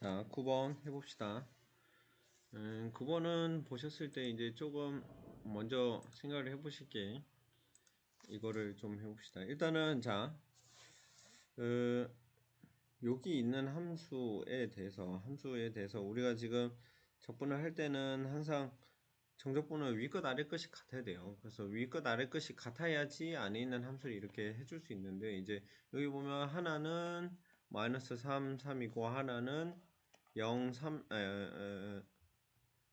자, 9번 해봅시다. 9번은 보셨을 때 이제 조금 먼저 생각을 해보실게. 이거를 좀 해봅시다. 일단은, 자, 그, 여기 있는 함수에 대해서 우리가 지금 적분을 할 때는 항상 정적분은 위 것 아래 것이 같아야 돼요. 그래서 위 것 아래 것이 같아야지 안에 있는 함수를 이렇게 해줄 수 있는데, 이제 여기 보면 하나는 마이너스 3, 3이고 하나는 0, 3,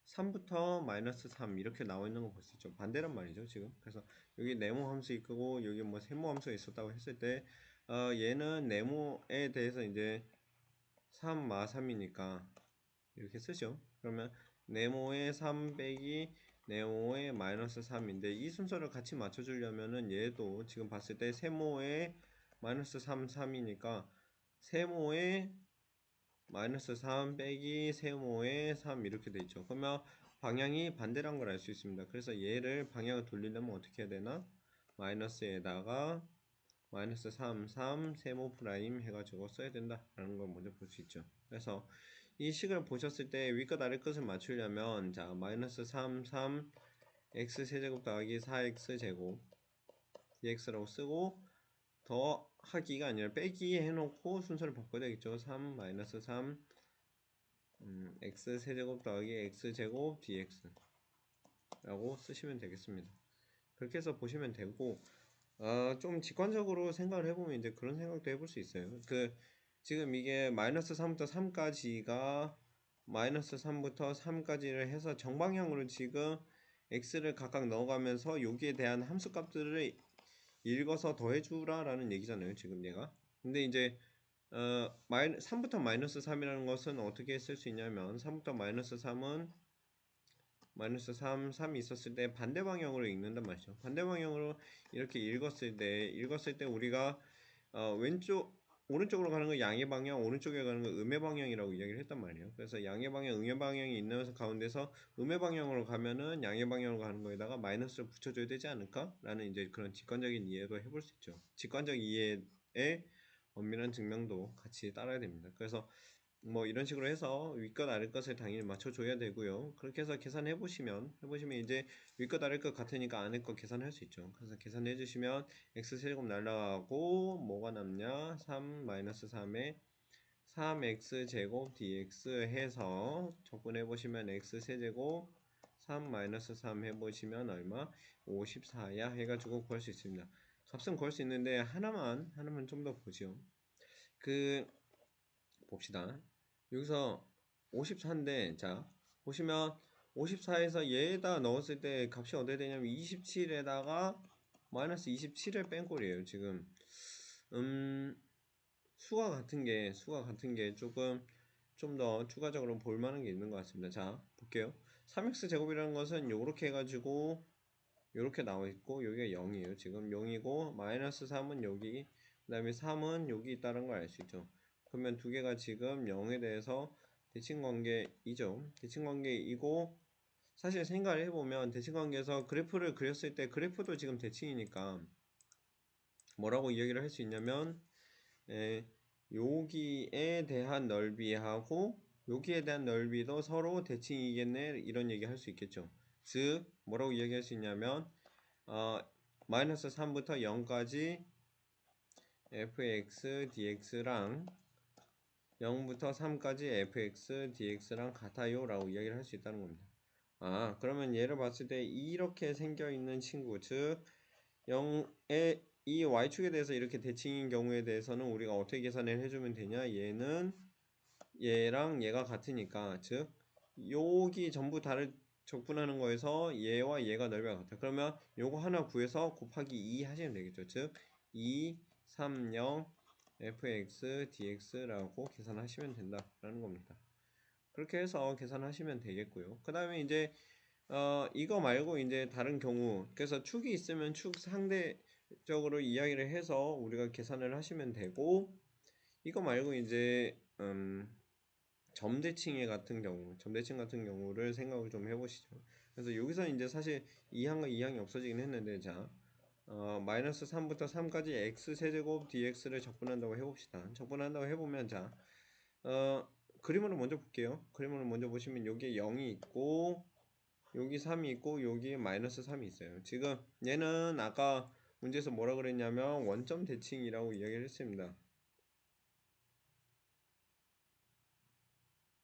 3부터 마이너스 3 이렇게 나와 있는 거 볼 수 있죠. 반대란 말이죠, 지금. 그래서 여기 네모 함수 있고 여기 뭐 세모 함수가 있었다고 했을 때 얘는 네모에 대해서 이제 3 마 3이니까 이렇게 쓰죠. 그러면 네모의 3 빼기 네모의 마이너스 3인데 이 순서를 같이 맞춰주려면은 얘도 지금 봤을 때 세모의 마이너스 3, 3이니까 세모의 마이너스 3 빼기 세모의 3 이렇게 돼 있죠. 그러면 방향이 반대란 걸 알 수 있습니다. 그래서 얘를 방향을 돌리려면 어떻게 해야 되나? 마이너스에다가 마이너스 3, 3 세모 프라임 해가지고 써야 된다 라는 걸 먼저 볼 수 있죠. 그래서 이 식을 보셨을 때 위끝 아래 끝을 맞추려면 자 마이너스 3, 3 x 세제곱 더하기 4x 제곱 dx라고 쓰고 더 하기가 아니라 빼기 해놓고 순서를 바꿔야 되겠죠. 3 마이너스 3 x 세제곱 더하기 x제곱 dx 라고 쓰시면 되겠습니다. 그렇게 해서 보시면 되고 좀 직관적으로 생각을 해보면 이제 그런 생각도 해볼 수 있어요. 지금 이게 마이너스 3부터 3까지가 마이너스 3부터 3까지를 해서 정방향으로 지금 x를 각각 넣어가면서 여기에 대한 함수 값들을 읽어서 더해주라 라는 얘기잖아요, 지금 얘가. 근데 이제 3부터 마이너스 3이라는 것은 어떻게 쓸 수 있냐면 3부터 마이너스 3은 마이너스 3, 3이 있었을 때 반대 방향으로 읽는단 말이죠. 반대 방향으로 이렇게 읽었을 때 우리가 오른쪽으로 가는 건 양의 방향, 오른쪽에 가는 건 음의 방향이라고 이야기를 했단 말이에요. 그래서 양의 방향, 음의 방향이 있는 가운데서 음의 방향으로 가면은 양의 방향으로 가는 거에다가 마이너스를 붙여줘야 되지 않을까? 라는 이제 그런 직관적인 이해도 해볼 수 있죠. 직관적 이해의 엄밀한 증명도 같이 따라야 됩니다. 그래서 뭐 이런 식으로 해서 윗것 아래 것을 당연히 맞춰줘야 되고요. 그렇게 해서 계산해 보시면 이제 윗것 아래 것 같으니까 안에 거 계산할 수 있죠. 그래서 계산해 주시면 x 세제곱 날라가고 뭐가 남냐? 3 마이너스 3에 3x 제곱 dx 해서 적분해 보시면 x 세제곱 3 마이너스 3 해보시면 얼마? 54야 해가지고 구할 수 있습니다. 값은 구할 수 있는데 하나만 좀 더 보죠. 봅시다. 여기서 54인데 자 보시면 54에서 얘에다 넣었을 때 값이 어떻게 되냐면 27에다가 마이너스 27을 뺀 꼴이에요. 지금 수가 같은 게 조금 좀 더 추가적으로 볼만한 게 있는 것 같습니다. 자 볼게요. 3x 제곱이라는 것은 요렇게 해가지고 요렇게 나와 있고 여기가 0이에요. 지금 0이고 마이너스 3은 여기 그 다음에 3은 여기 있다는 걸 알 수 있죠. 그러면 두 개가 지금 0에 대해서 대칭관계이죠. 대칭관계이고 사실 생각을 해보면 대칭관계에서 그래프를 그렸을 때 그래프도 지금 대칭이니까 뭐라고 이야기를 할 수 있냐면 여기에 대한 넓이하고 여기에 대한 넓이도 서로 대칭이겠네 이런 얘기 할 수 있겠죠. 즉 뭐라고 이야기할 수 있냐면 마이너스 3부터 0까지 fx dx랑 0부터 3까지 fx dx랑 같아요 라고 이야기를 할 수 있다는 겁니다. 그러면 얘를 봤을 때 이렇게 생겨있는 친구 즉 0의 이 y축에 대해서 이렇게 대칭인 경우에 대해서는 우리가 어떻게 계산을 해주면 되냐. 얘랑 얘가 같으니까 즉 여기 전부 다를 적분하는 거에서 얘와 얘가 넓이가 같아. 그러면 요거 하나 구해서 곱하기 2 하시면 되겠죠. 즉 2, 3, 0 fx dx라고 계산하시면 된다라는 겁니다. 그렇게 해서 계산하시면 되겠고요. 그 다음에 이제 이거 말고 이제 다른 경우 그래서 축이 있으면 축 상대적으로 이야기를 해서 우리가 계산을 하시면 되고 이거 말고 이제 점대칭 같은 경우를 생각을 좀 해보시죠. 그래서 여기서 이제 사실 2항과 2항이 없어지긴 했는데 자 마이너스 3부터 3까지 x 세제곱 dx를 적분한다고 해봅시다. 적분한다고 해보면 자 그림으로 먼저 볼게요. 그림으로 먼저 보시면 여기에 0이 있고 여기 3이 있고 여기 마이너스 3이 있어요. 지금 얘는 아까 문제에서 뭐라 그랬냐면 원점 대칭이라고 이야기를 했습니다.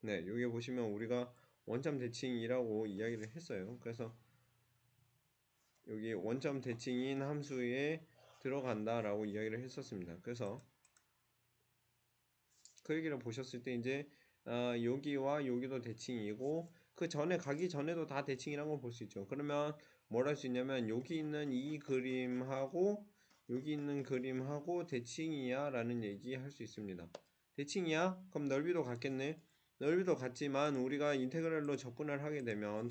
네, 여기 보시면 우리가 원점 대칭이라고 이야기를 했어요. 그래서 여기 원점 대칭인 함수에 들어간다라고 이야기를 했었습니다. 그래서 그 얘기를 보셨을 때 이제 여기와 여기도 대칭이고 그 전에 가기 전에도 다 대칭이라는 걸 볼 수 있죠. 그러면 뭘 할 수 있냐면 여기 있는 이 그림하고 여기 있는 그림하고 대칭이야 라는 얘기 할 수 있습니다. 대칭이야? 그럼 넓이도 같겠네. 넓이도 같지만 우리가 인테그랄로 적분을 하게 되면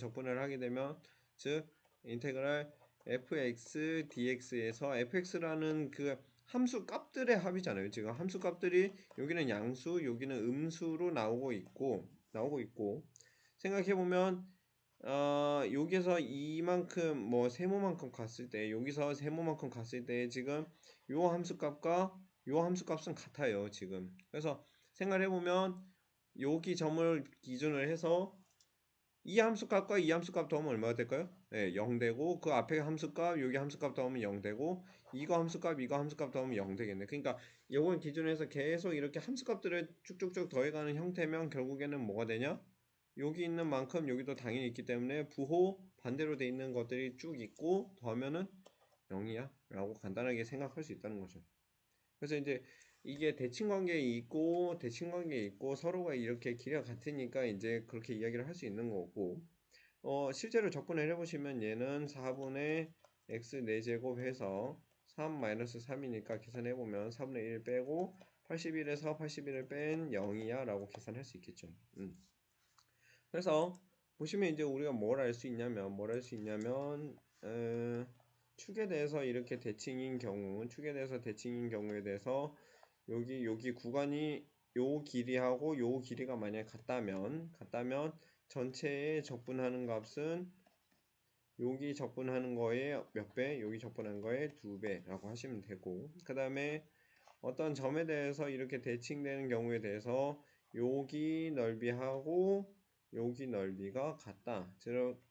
즉 인테그랄 fx dx에서 fx라는 그 함수 값들의 합이잖아요. 지금 함수 값들이 여기는 양수, 여기는 음수로 나오고 있고 생각해 보면 여기서 이만큼 뭐 세모만큼 갔을 때 여기서 세모만큼 갔을 때 지금 요 함수 값과 요 함수 값은 같아요. 지금 그래서 생각해 보면 여기 점을 기준으로 해서 이 함수값과 이 함수값 더하면 얼마가 될까요? 네, 0 되고 그 앞에 함수값 여기 함수값 더하면 0 되고 이거 함수값 더하면 0 되겠네. 그러니까 이건 기준에서 계속 이렇게 함수값들을 쭉쭉쭉 더해가는 형태면 결국에는 뭐가 되냐? 여기 있는 만큼 여기도 당연히 있기 때문에 부호 반대로 돼 있는 것들이 쭉 있고 더하면은 0이야 라고 간단하게 생각할 수 있다는 거죠. 그래서 이제 이게 대칭관계에 있고 서로가 이렇게 길이가 같으니까 이제 그렇게 이야기를 할 수 있는 거고 실제로 접근을 해보시면 얘는 4분의 x 4제곱 해서 3-3이니까 계산해보면 4분의 1 빼고 81에서 81을 뺀 0이야 라고 계산할 수 있겠죠. 그래서 보시면 이제 우리가 뭘 알 수 있냐면 축에 대해서 이렇게 대칭인 경우에 대해서 여기 구간이 요 길이하고 요 길이가 만약 같다면 전체에 적분하는 값은 여기 적분하는 거에 몇 배, 여기 적분하는 거에 2배라고 하시면 되고 그 다음에 어떤 점에 대해서 이렇게 대칭되는 경우에 대해서 여기 넓이하고 여기 넓이가 같다.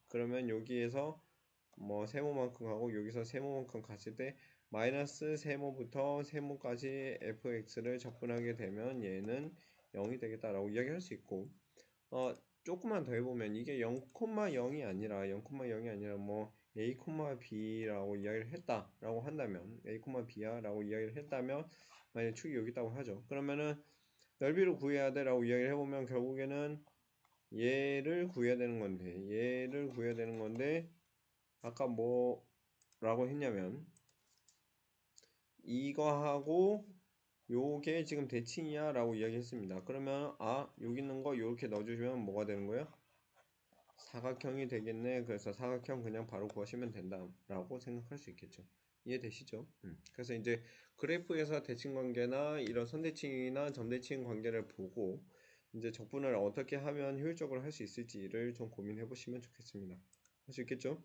그러면 여기에서 뭐 세모만큼 하고 여기서 세모만큼 갔을 때 마이너스 세모부터 세모까지 fx를 적분하게 되면 얘는 0이 되겠다라고 이야기할 수 있고 조금만 더 해보면 이게 0,0이 아니라 뭐 a, b라고 이야기를 했다라고 한다면 a, b야 라고 이야기를 했다면 만약 축이 여기 있다고 하죠. 그러면은 넓이를 구해야 돼 라고 이야기를 해보면 결국에는 얘를 구해야 되는 건데 아까 뭐라고 했냐면 이거하고 요게 지금 대칭이야 라고 이야기했습니다. 그러면 여기 있는 거 요렇게 넣어주시면 뭐가 되는 거예요? 사각형이 되겠네. 그래서 사각형 그냥 바로 구하시면 된다 라고 생각할 수 있겠죠. 이해되시죠? 그래서 이제 그래프에서 대칭 관계나 이런 선대칭이나 점대칭 관계를 보고 이제 적분을 어떻게 하면 효율적으로 할 수 있을지를 좀 고민해 보시면 좋겠습니다. 할 수 있겠죠?